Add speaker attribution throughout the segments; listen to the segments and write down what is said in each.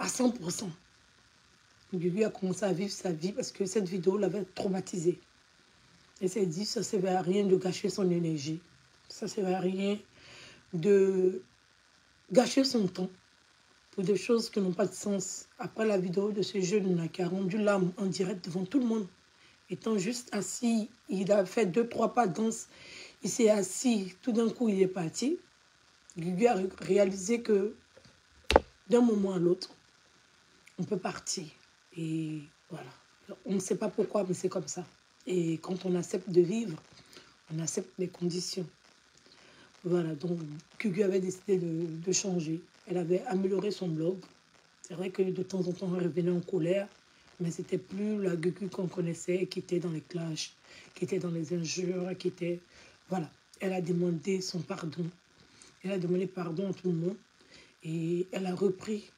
Speaker 1: à 100%. Gugu a commencé à vivre sa vie parce que cette vidéo l'avait traumatisé. Elle s'est dit, ça ne servait à rien de gâcher son énergie. Ça ne servait à rien de gâcher son temps pour des choses qui n'ont pas de sens. Après la vidéo de ce jeune-là qui a rendu l'âme en direct devant tout le monde, étant juste assis, il a fait 2-3 pas de danse, il s'est assis, tout d'un coup il est parti. Gugu a réalisé que d'un moment à l'autre, on peut partir. Et voilà. On ne sait pas pourquoi, mais c'est comme ça. Et quand on accepte de vivre, on accepte les conditions. Voilà, donc Gugu avait décidé de changer. Elle avait amélioré son blog. C'est vrai que de temps en temps, elle revenait en colère, mais c'était plus la Gugu qu'on connaissait, qui était dans les clashs, qui était dans les injures, qui était... Voilà, elle a demandé son pardon. Elle a demandé pardon à tout le monde. Et elle a repris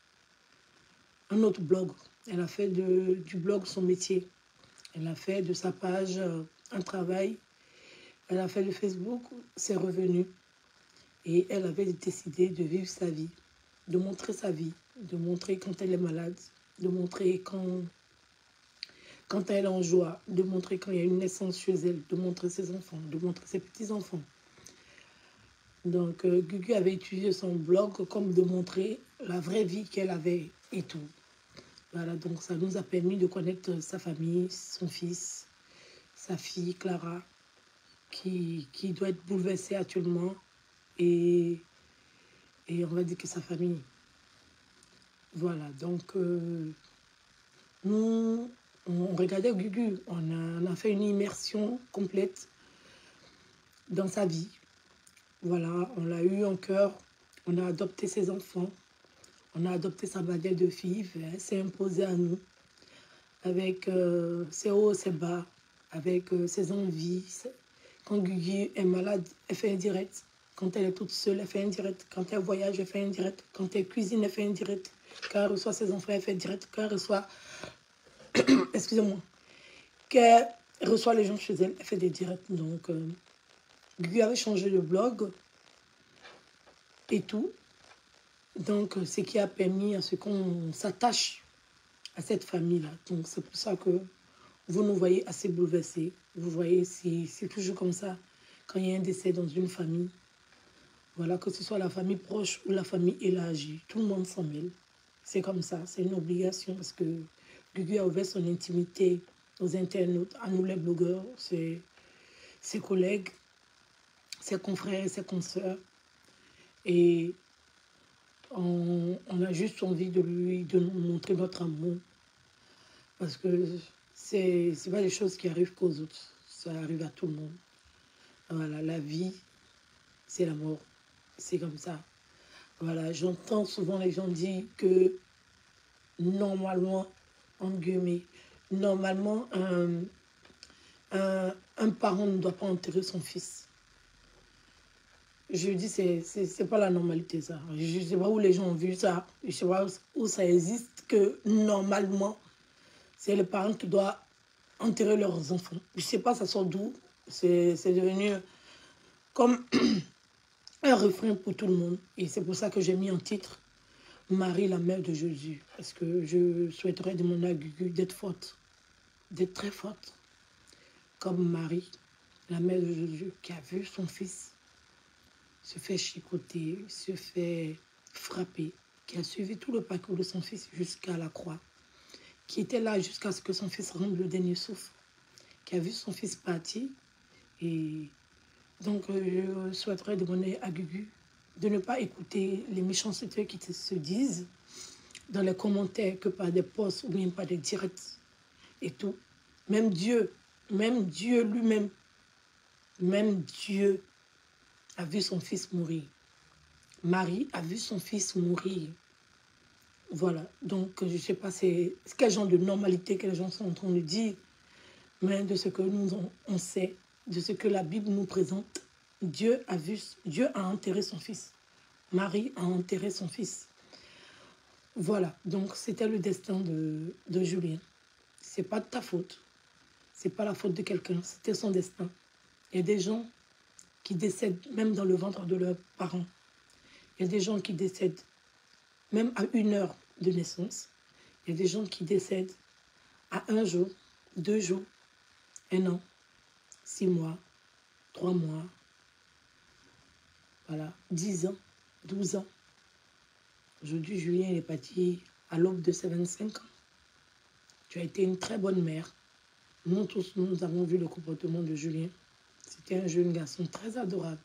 Speaker 1: un autre blog. Elle a fait du blog son métier. Elle a fait de sa page un travail. Elle a fait de Facebook ses revenus. Et elle avait décidé de vivre sa vie, de montrer sa vie, de montrer quand elle est malade, de montrer quand elle est en joie, de montrer quand il y a une naissance chez elle, de montrer ses enfants, de montrer ses petits-enfants. Donc, Gugu avait utilisé son blog comme de montrer la vraie vie qu'elle avait et tout. Voilà, donc ça nous a permis de connaître sa famille, son fils, sa fille Clara, qui doit être bouleversée actuellement, et on va dire que sa famille. Voilà, donc nous, on regardait Gugu, on a fait une immersion complète dans sa vie. Voilà, on l'a eu en cœur, on a adopté ses enfants, on a adopté sa manière de vivre, elle s'est imposée à nous, avec ses hauts, ses bas, avec ses envies. Quand Gugu est malade, elle fait un direct. Quand elle est toute seule, elle fait un direct. Quand elle voyage, elle fait un direct. Quand elle cuisine, elle fait un direct. Quand elle reçoit ses enfants, elle fait un direct. Quand elle reçoit... Excusez-moi. Quand elle reçoit les gens chez elle, elle fait des directs. Donc, Gugu avait changé de blog et tout. Donc, ce qui a permis à ce qu'on s'attache à cette famille-là. Donc, c'est pour ça que vous nous voyez assez bouleversés. Vous voyez, c'est toujours comme ça. Quand il y a un décès dans une famille, voilà, que ce soit la famille proche ou la famille élargie, tout le monde s'en mêle. C'est comme ça, c'est une obligation parce que Gugu a ouvert son intimité aux internautes, à nous les blogueurs, ses collègues, ses confrères, ses consoeurs. Et on a juste envie de nous montrer notre amour. Parce que c'est pas des choses qui arrivent qu'aux autres. Ça arrive à tout le monde. Voilà, la vie, c'est la mort. C'est comme ça. Voilà, j'entends souvent les gens dire que normalement, en guillemets, normalement, un parent ne doit pas enterrer son fils. Je dis, c'est pas la normalité, ça. Je sais pas où les gens ont vu ça. Je sais pas où ça existe, que normalement, c'est les parents qui doivent enterrer leurs enfants. Je sais pas, ça sort d'où. C'est devenu comme un refrain pour tout le monde. Et c'est pour ça que j'ai mis en titre Marie, la mère de Jésus. Parce que je souhaiterais demander à Gugu d'être forte. D'être très forte. Comme Marie, la mère de Jésus, qui a vu son fils se fait chicoter, se fait frapper, qui a suivi tout le parcours de son fils jusqu'à la croix, qui était là jusqu'à ce que son fils rende le dernier souffle, qui a vu son fils partir. Et donc, je souhaiterais demander à Gugu de ne pas écouter les méchancetés qui se disent dans les commentaires, que par des posts ou même par des directs et tout. Même Dieu lui-même, même Dieu a vu son fils mourir. Marie a vu son fils mourir. Voilà, donc je ne sais pas c'est quel genre de normalité que les gens sont en train de dire, mais de ce que nous on sait, de ce que la Bible nous présente, Dieu a enterré son fils. Marie a enterré son fils. Voilà, donc c'était le destin de Julien. C'est pas de ta faute. C'est pas la faute de quelqu'un, c'était son destin. Il y a des gens qui décèdent même dans le ventre de leurs parents. Il y a des gens qui décèdent même à 1 heure de naissance. Il y a des gens qui décèdent à 1 jour, 2 jours, 1 an, 6 mois, 3 mois, voilà, 10 ans, 12 ans. Aujourd'hui, Julien est parti à l'aube de ses 25 ans. Tu as été une très bonne mère. Nous tous, nous avons vu le comportement de Julien. C'était un jeune garçon très adorable,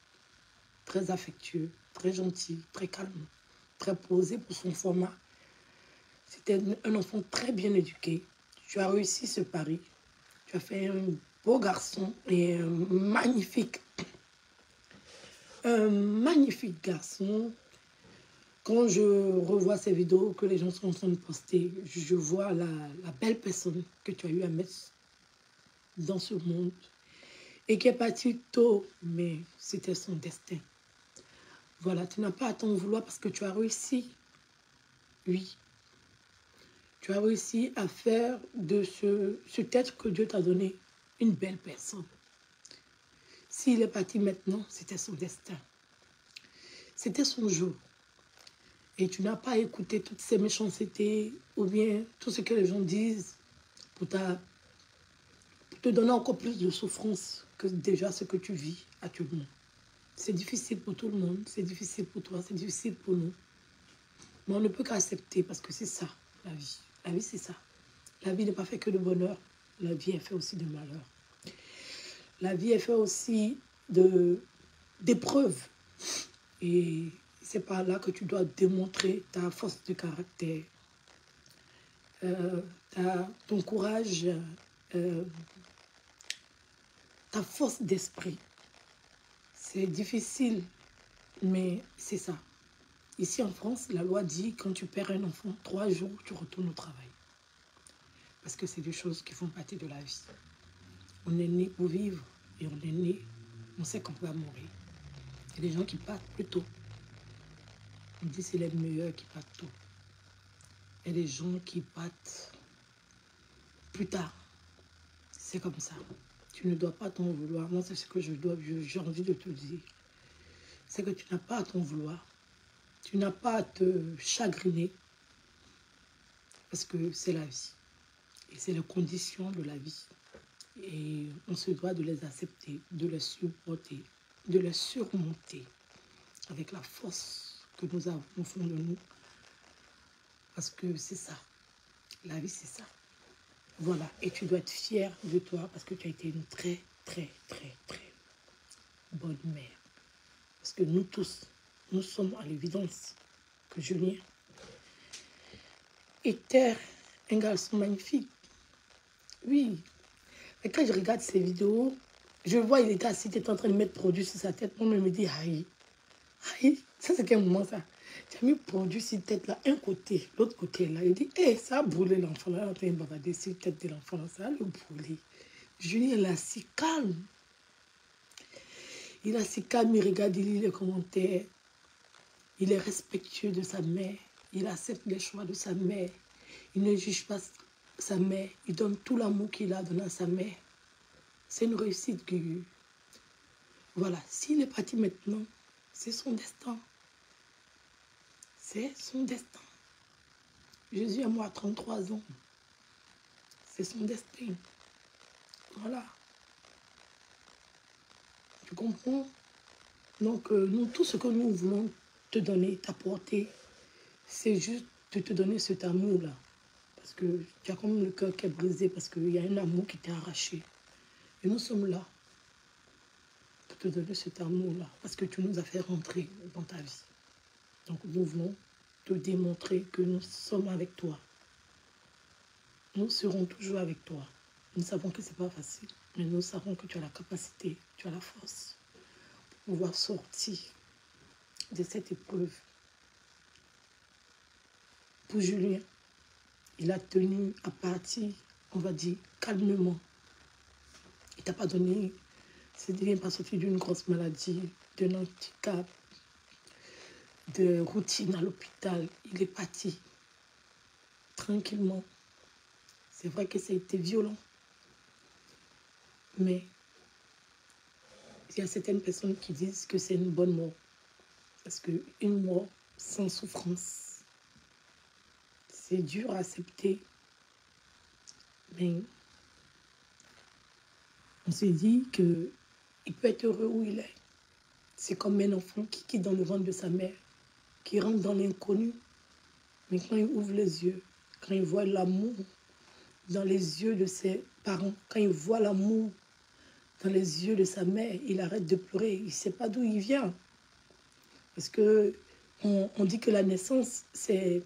Speaker 1: très affectueux, très gentil, très calme, très posé pour son format. C'était un enfant très bien éduqué. Tu as réussi ce pari. Tu as fait un beau garçon et un magnifique garçon. Quand je revois ces vidéos que les gens sont en train de poster, je vois la belle personne que tu as eu à mettre dans ce monde et qui est partie tôt, mais c'était son destin. Voilà, tu n'as pas à t'en vouloir parce que tu as réussi. Oui. Tu as réussi à faire de cet être que Dieu t'a donné une belle personne. S'il est parti maintenant, c'était son destin. C'était son jour. Et tu n'as pas écouté toutes ces méchancetés ou bien tout ce que les gens disent pour te donner encore plus de souffrance que déjà ce que tu vis actuellement. C'est difficile pour tout le monde, c'est difficile pour toi, c'est difficile pour nous. Mais on ne peut qu'accepter parce que c'est ça, la vie. La vie, c'est ça. La vie n'est pas faite que de bonheur, la vie est faite aussi de malheur. La vie est faite aussi d'épreuves. Et c'est par là que tu dois démontrer ta force de caractère, ton courage, ta force d'esprit. C'est difficile, mais c'est ça. Ici en France, la loi dit quand tu perds un enfant, 3 jours, tu retournes au travail. Parce que c'est des choses qui font partie de la vie. On est né pour vivre et on est né, on sait qu'on va mourir. Il y a des gens qui partent plus tôt. On dit c'est les meilleurs qui partent tôt. Il y a des gens qui partent plus tard. C'est comme ça. Tu ne dois pas t'en vouloir. Moi, c'est ce que j'ai envie de te dire. C'est que tu n'as pas à t'en vouloir. Tu n'as pas à te chagriner. Parce que c'est la vie. Et c'est les conditions de la vie. Et on se doit de les accepter, de les supporter, de les surmonter avec la force que nous avons au fond de nous. Parce que c'est ça. La vie, c'est ça. Voilà. Et tu dois être fier de toi parce que tu as été une très, très, très, très bonne mère. Parce que nous tous, nous sommes à l'évidence que Julien était un garçon magnifique. Oui. Et quand je regarde ces vidéos, je vois il était assis, il était en train de mettre produit sur sa tête. Moi, je me dis, aïe, aïe, ça c'est quel moment ça? Tu as mis produit sur tête là, un côté, l'autre côté là. Il dit, hé, ça a brûlé l'enfant là. On a bavardé sur la tête de l'enfant là, ça a le brûlé. Julien est là, si calme. Il est si calme, il regarde, il lit les commentaires. Il est respectueux de sa mère. Il accepte les choix de sa mère. Il ne juge pas sa mère. Il donne tout l'amour qu'il a donné à sa mère. C'est une réussite que... Voilà, s'il est parti maintenant, c'est son destin. C'est son destin. Jésus est mort à 33 ans. C'est son destin. Voilà. Tu comprends? Donc, nous, tout ce que nous voulons te donner, t'apporter, c'est juste de te donner cet amour-là. Parce que tu as comme le cœur qui est brisé, parce qu'il y a un amour qui t'est arraché. Et nous sommes là pour te donner cet amour-là, parce que tu nous as fait rentrer dans ta vie. Donc, nous voulons te démontrer que nous sommes avec toi. Nous serons toujours avec toi. Nous savons que ce n'est pas facile, mais nous savons que tu as la capacité, tu as la force pour pouvoir sortir de cette épreuve. Pour Julien, il a tenu à partir, on va dire, calmement. Il ne t'a pas donné, il n'est pas sorti d'une grosse maladie, d'un handicap, de routine à l'hôpital. Il est parti tranquillement. C'est vrai que ça a été violent. Mais il y a certaines personnes qui disent que c'est une bonne mort. Parce qu'une mort sans souffrance, C'est dur à accepter. Mais on se dit qu'il peut être heureux où il est. C'est comme un enfant qui quitte dans le ventre de sa mère, qui rentre dans l'inconnu. Mais quand il ouvre les yeux, quand il voit l'amour dans les yeux de ses parents, quand il voit l'amour dans les yeux de sa mère, il arrête de pleurer. Il ne sait pas d'où il vient. Parce que on dit que la naissance, c'est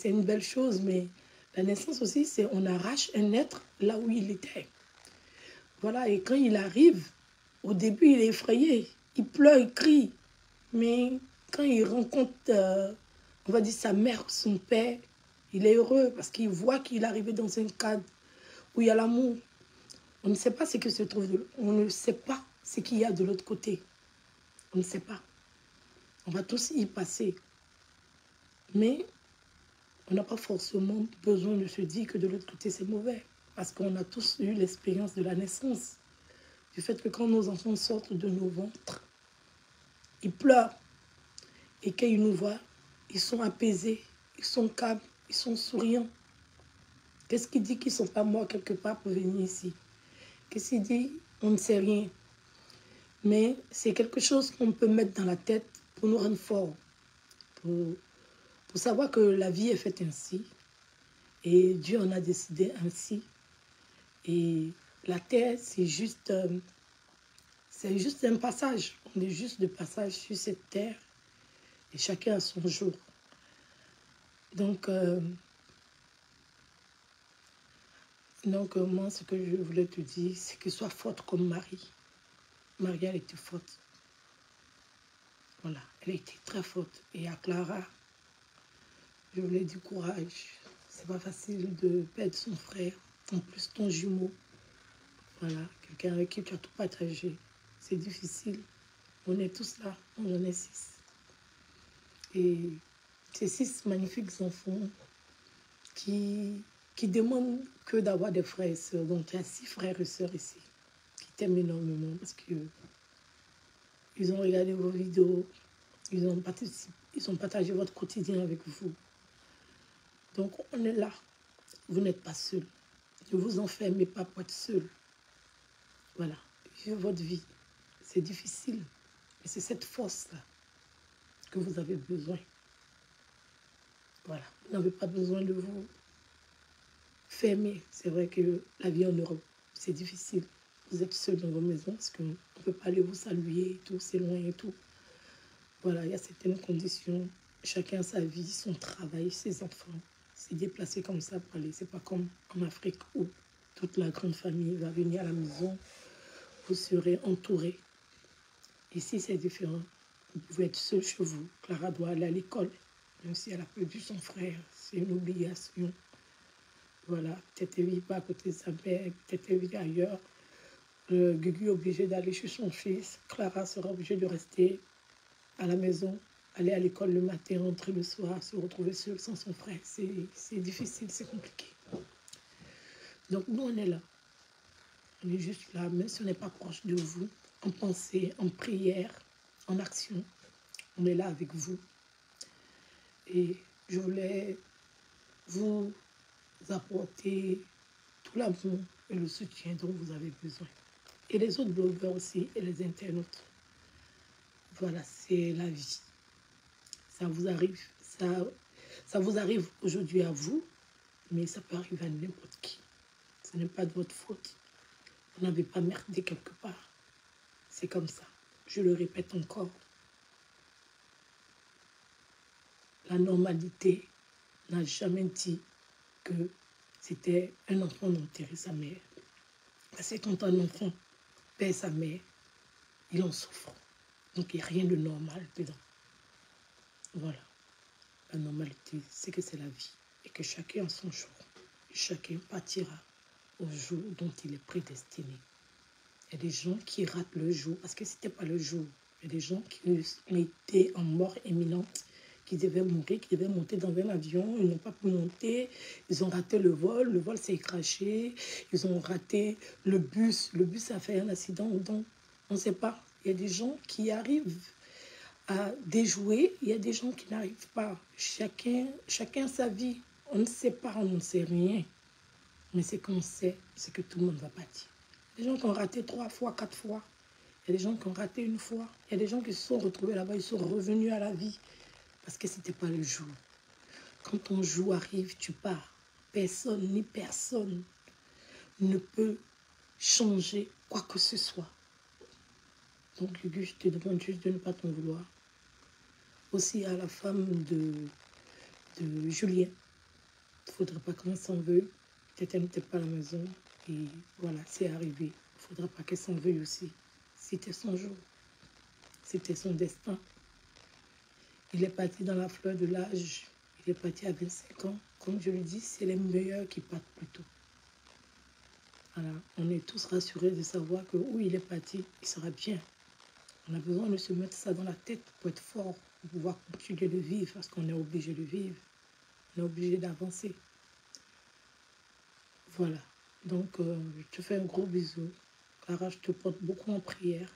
Speaker 1: une belle chose, mais la naissance aussi, c'est on arrache un être là où il était. Voilà, et quand il arrive, au début, il est effrayé. Il pleure, il crie. Mais quand il rencontre, on va dire, sa mère, son père, il est heureux parce qu'il voit qu'il est arrivé dans un cadre où il y a l'amour. On ne sait pas ce que se trouve, on ne sait pas ce qu'il y a de l'autre côté. On ne sait pas. On va tous y passer. Mais on n'a pas forcément besoin de se dire que de l'autre côté c'est mauvais. Parce qu'on a tous eu l'expérience de la naissance. Du fait que quand nos enfants sortent de nos ventres, ils pleurent. Et quand ils nous voient, ils sont apaisés, ils sont calmes, ils sont souriants. Qu'est-ce qui dit qu'ils ne sont pas morts quelque part pour venir ici? Qu'est-ce qu'il dit? On ne sait rien. Mais c'est quelque chose qu'on peut mettre dans la tête pour nous rendre forts. Pour savoir que la vie est faite ainsi. Et Dieu en a décidé ainsi. Et la terre, c'est juste un passage. On est juste de passage sur cette terre. Et chacun a son jour. Donc moi, ce que je voulais te dire, c'est que sois forte comme Marie. Marie, elle était forte. Voilà, elle était très forte. Et à Clara, je voulais du courage. C'est pas facile de perdre son frère. En plus, ton jumeau. Voilà, quelqu'un avec qui tu as tout partagé. C'est difficile. On est tous là. On en est 6. Et ces 6 magnifiques enfants qui demandent que d'avoir des frères et sœurs. Donc, il y a 6 frères et sœurs ici qui t'aiment énormément parce que ils ont regardé vos vidéos, ils ont partagé votre quotidien avec vous. Donc, on est là. Vous n'êtes pas seul. Ne vous enfermez pas pour être seul. Voilà. Vivez votre vie. C'est difficile. Mais c'est cette force-là que vous avez besoin. Voilà. Vous n'avez pas besoin de vous fermer. C'est vrai que la vie en Europe, c'est difficile. Vous êtes seul dans vos maisons parce qu'on ne peut pas aller vous saluer et tout, c'est loin et tout. Voilà, il y a certaines conditions. Chacun a sa vie, son travail, ses enfants. C'est déplacé comme ça pour aller. C'est pas comme en Afrique où toute la grande famille va venir à la maison. Vous serez entourés. Ici, c'est différent. Vous pouvez être seul chez vous. Clara doit aller à l'école. Même si elle a perdu son frère, c'est une obligation. Voilà, peut-être elle vit pas à côté de sa mère, peut-être elle vit ailleurs. Gugu est obligé d'aller chez son fils. Clara sera obligée de rester à la maison, aller à l'école le matin, rentrer le soir, se retrouver seule sans son frère. C'est difficile, c'est compliqué. Donc nous, on est là. On est juste là, même si on n'est pas proche de vous, en pensée, en prière, en action. On est là avec vous. Et je voulais vous apporter tout l'amour et le soutien dont vous avez besoin. Et les autres blogueurs aussi, et les internautes. Voilà, c'est la vie. Ça vous arrive. Ça vous arrive aujourd'hui à vous, mais ça peut arriver à n'importe qui. Ce n'est pas de votre faute. Vous n'avez pas merdé quelque part. C'est comme ça. Je le répète encore. La normalité n'a jamais dit que c'était un enfant d'enterrer sa mère. Parce que quand un enfant perd sa mère, il en souffre. Donc il n'y a rien de normal dedans. Voilà. La normalité, c'est que c'est la vie. Et que chacun a son jour. Et chacun partira au jour dont il est prédestiné. Il y a des gens qui ratent le jour parce que ce n'était pas le jour. Il y a des gens qui étaient en mort imminente, qui devaient mourir, qui devaient monter dans un avion. Ils n'ont pas pu monter. Ils ont raté le vol s'est crashé. Ils ont raté le bus. Le bus a fait un accident. Donc, on ne sait pas. Il y a des gens qui arrivent à déjouer. Il y a des gens qui n'arrivent pas. Chacun sa vie. On ne sait pas, on ne sait rien. Mais ce qu'on sait, c'est que tout le monde va partir. Les gens qui ont raté 3 fois, 4 fois. Il y a des gens qui ont raté une fois. Il y a des gens qui se sont retrouvés là-bas, ils sont revenus à la vie. Parce que ce n'était pas le jour. Quand ton jour arrive, tu pars. Personne ni personne ne peut changer quoi que ce soit. Donc, Gugu, je te demande juste de ne pas t'en vouloir. Aussi à la femme de Julien. Il ne faudrait pas qu'on s'en veuille. Peut-être qu'elle n'était pas à la maison. Et voilà, c'est arrivé. Il ne faudra pas qu'elle s'en veuille aussi. C'était son jour. C'était son destin. Il est parti dans la fleur de l'âge. Il est parti à 25 ans. Comme je le dis, c'est les meilleurs qui partent plus tôt. Voilà. On est tous rassurés de savoir que où il est parti, il sera bien. On a besoin de se mettre ça dans la tête pour être fort, pour pouvoir continuer de vivre, parce qu'on est obligé de vivre. On est obligé d'avancer. Voilà. Donc, je te fais un gros bisou. Clara, je te porte beaucoup en prière.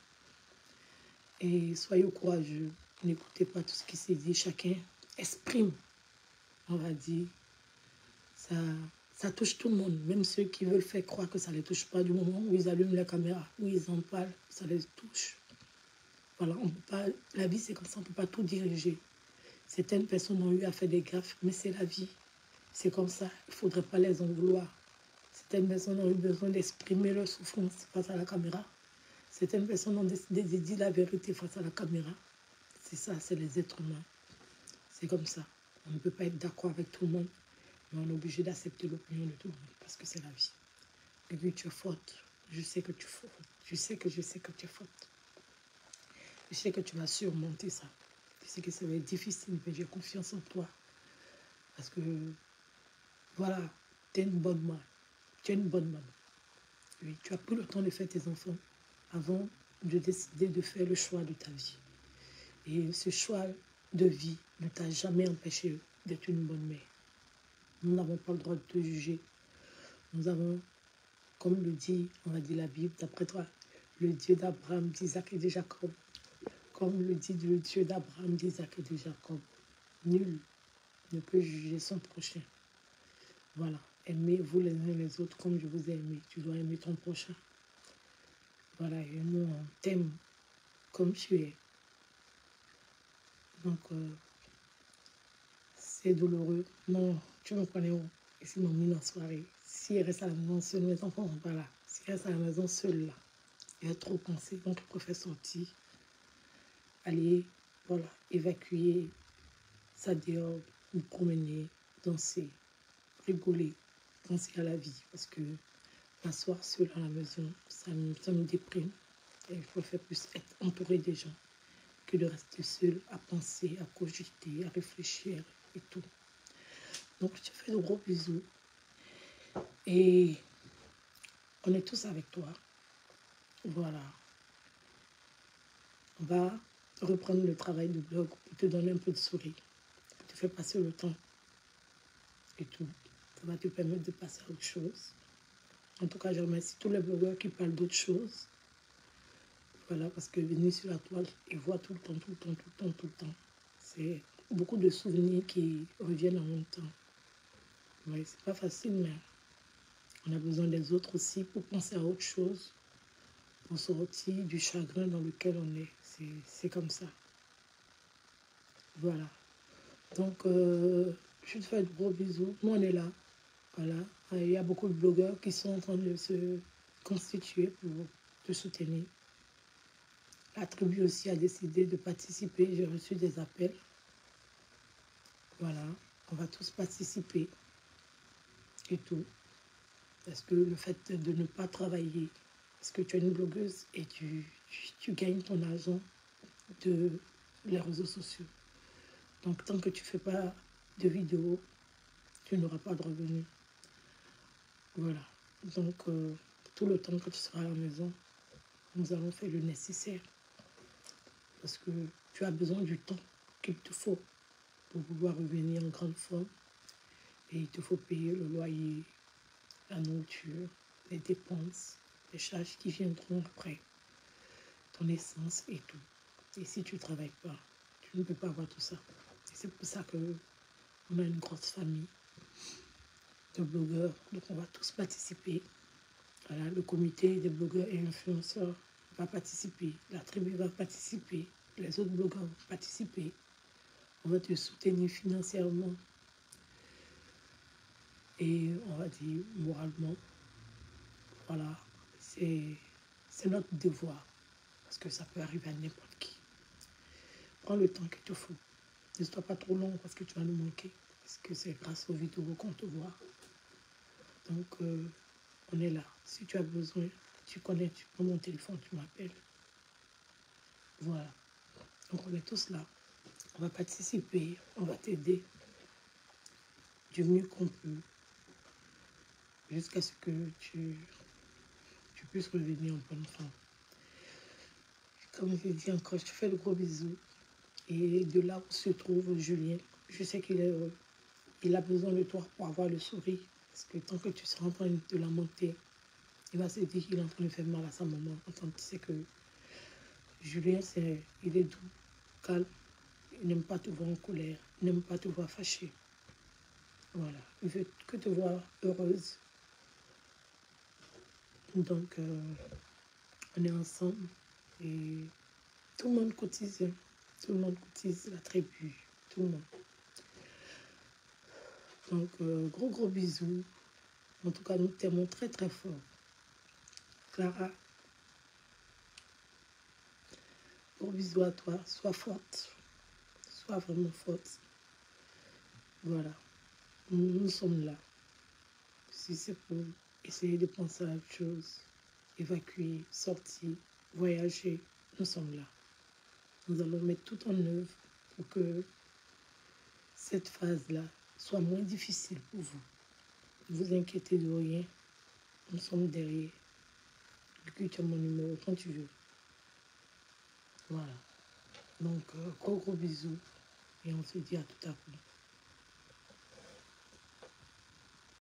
Speaker 1: Et soyez courageux. N'écoutez pas tout ce qui s'est dit. Chacun exprime, on va dire. Ça touche tout le monde. Même ceux qui veulent faire croire que ça ne les touche pas, du moment où ils allument la caméra, où ils en parlent, ça les touche. Voilà, on peut pas, la vie c'est comme ça, on ne peut pas tout diriger. Certaines personnes ont eu à faire des gaffes, mais c'est la vie. C'est comme ça, il ne faudrait pas les en vouloir. Certaines personnes ont eu besoin d'exprimer leur souffrance face à la caméra. Certaines personnes ont décidé de dire la vérité face à la caméra. C'est ça, c'est les êtres humains. C'est comme ça. On ne peut pas être d'accord avec tout le monde, mais on est obligé d'accepter l'opinion de tout le monde parce que c'est la vie. Et puis tu es forte. Je sais que tu es forte. Je sais que tu es forte. Je sais que tu vas surmonter ça. Je sais que ça va être difficile, mais j'ai confiance en toi. Parce que, voilà, tu es une bonne maman. Tu es une bonne maman. Oui, tu as pris le temps de faire tes enfants avant de décider de faire le choix de ta vie. Et ce choix de vie ne t'a jamais empêché d'être une bonne mère. Nous n'avons pas le droit de te juger. Nous avons, comme le dit, on va dire la Bible, d'après toi, le Dieu d'Abraham, d'Isaac et de Jacob. Comme le dit le Dieu d'Abraham, d'Isaac et de Jacob. Nul ne peut juger son prochain. Voilà. Aimez-vous les uns les autres comme je vous ai aimé. Tu dois aimer ton prochain. Voilà. Et nous, on t'aime comme tu es. Donc, c'est douloureux. Non, tu me connais où? Et si maman en soirée, si elle reste à la maison seule, mes enfants ne sont pas là. Si elle reste à la maison seule, là, elle a trop pensé. Donc, elle préfère sortir, aller, voilà, évacuer ça dehors, nous promener, danser, rigoler, penser à la vie. Parce que m'asseoir seule à la maison, ça me déprime. Et il faut faire plus être entouré des gens que de rester seul à penser, à cogiter, à réfléchir et tout. Donc, je te fais de gros bisous. Et on est tous avec toi. Voilà. On va reprendre le travail de blog pour te donner un peu de souris, pour te faire passer le temps et tout. Ça va te permettre de passer à autre chose. En tout cas, je remercie tous les blogueurs qui parlent d'autres choses. Voilà, parce que venir sur la toile, ils voient tout le temps, tout le temps, tout le temps, tout le temps. C'est beaucoup de souvenirs qui reviennent en même temps. Oui, c'est pas facile, mais on a besoin des autres aussi pour penser à autre chose, pour sortir du chagrin dans lequel on est. C'est comme ça. Voilà. Donc, je te fais de gros bisous. Nous, on est là. Voilà. Il y a beaucoup de blogueurs qui sont en train de se constituer pour te soutenir. La tribu aussi a décidé de participer. J'ai reçu des appels. Voilà. On va tous participer. Et tout. Parce que le fait de ne pas travailler, parce que tu es une blogueuse et tu gagnes ton argent de les réseaux sociaux. Donc, tant que tu ne fais pas de vidéos, tu n'auras pas de revenus. Voilà. Donc, tout le temps que tu seras à la maison, nous allons faire le nécessaire. Parce que tu as besoin du temps qu'il te faut pour pouvoir revenir en grande forme. Et il te faut payer le loyer, la nourriture, les dépenses, les charges qui viendront après, ton essence et tout. Et si tu ne travailles pas, tu ne peux pas avoir tout ça. Et c'est pour ça qu'on a une grosse famille. de blogueurs. Donc, on va tous participer. Voilà, le comité des blogueurs et influenceurs va participer. La tribu va participer. Les autres blogueurs vont participer. On va te soutenir financièrement. Et on va dire moralement. Voilà, c'est notre devoir. Parce que ça peut arriver à n'importe qui. Prends le temps qu'il te faut. Ne sois pas trop long parce que tu vas nous manquer. Parce que c'est grâce aux vidéos qu'on te voit. Donc, on est là. Si tu as besoin, tu connais, tu prends mon téléphone, tu m'appelles. Voilà. Donc, on est tous là. On va participer, on va t'aider du mieux qu'on peut. Jusqu'à ce que tu puisses revenir en bonne forme. Comme je dis encore, je te fais de gros bisous. Et de là où se trouve Julien, je sais qu'il est heureux. Il a besoin de toi pour avoir le sourire. Parce que tant que tu seras en train de la monter, il va se dire qu'il est en train de faire mal à sa maman. Quand tu sais que Julien, il est doux, calme. Il n'aime pas te voir en colère. Il n'aime pas te voir fâché. Voilà. Il veut que te voir heureuse. Donc, on est ensemble. Et tout le monde cotise. Tout le monde cotise, la tribu. Tout le monde. Donc, gros bisous. En tout cas, nous t'aimons très très fort. Clara, gros bisous à toi. Sois forte. Sois vraiment forte. Voilà. Nous sommes là. Si c'est pour essayer de penser à autre chose, évacuer, sortir, voyager, nous sommes là. Nous allons mettre tout en œuvre pour que cette phase-là soit moins difficile pour vous. Ne vous inquiétez de rien. Nous sommes derrière. Tu as mon numéro quand tu veux. Voilà. Donc, gros bisous. Et on se dit à tout à l'heure.